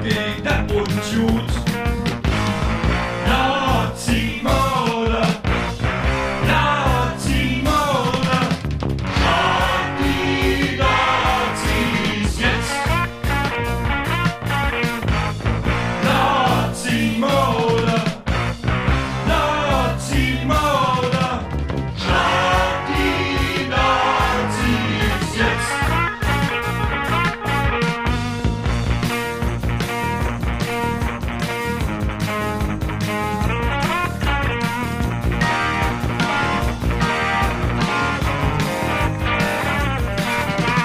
Gegner und Jud. Nazi-Mörder, Nazi-Mörder, schlag die Nazis jetzt. Nazi-Mörder, Nazi-Mörder, schlag die Nazis jetzt.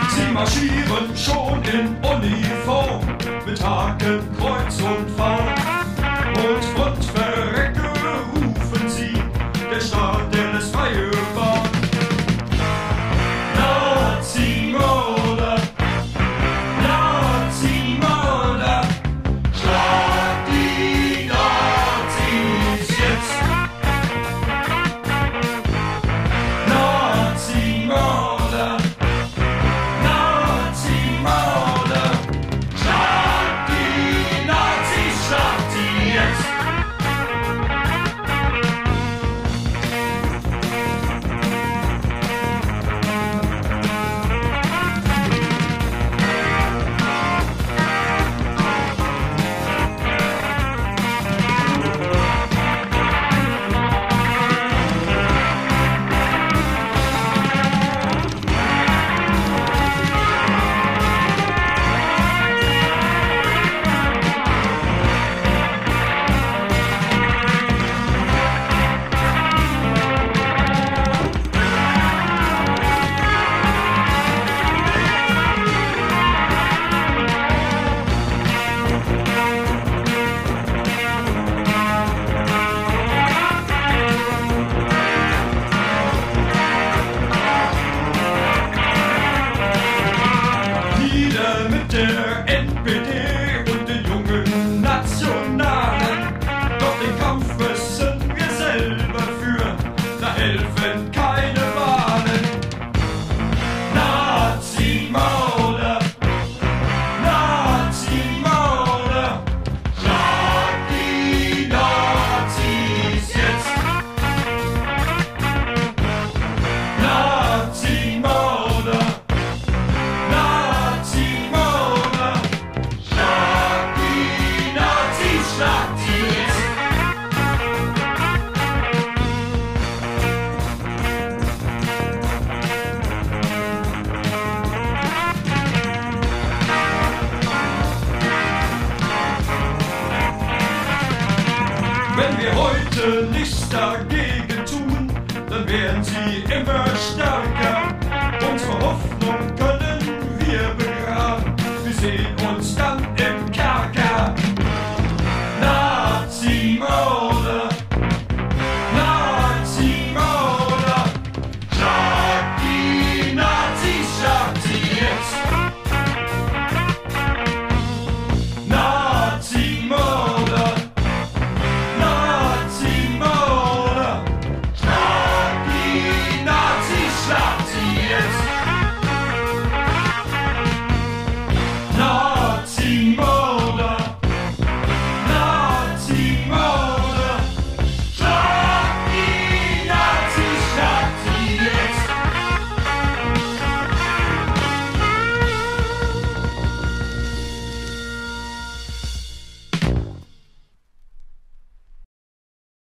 Sie marschieren schon in Uniform mit Haken, Kreuz und Faun. Und verrecke rufen sie, der Staat, der lässt freie Bahn. Nazi-Mörder, Nazi-Mörder, schlag die Nazis jetzt. Nazi-Mörder, Nazi-Mörder, schlag die Nazis, schlag die jetzt. Nieder mit der NPD und den jungen Nationalen. Doch den Kampf müssen wir selber führen, da helfen keine Wahlen. Nazi-Mörder, Nazi-Mörder, schlag die Nazis jetzt. Nazi-Mörder, Nazi-Mörder, schlag die Nazis, schlag die jetzt. Wenn wir heute nichts dagegen tun, dann werden sie immer stärker. Unsere Hoffnung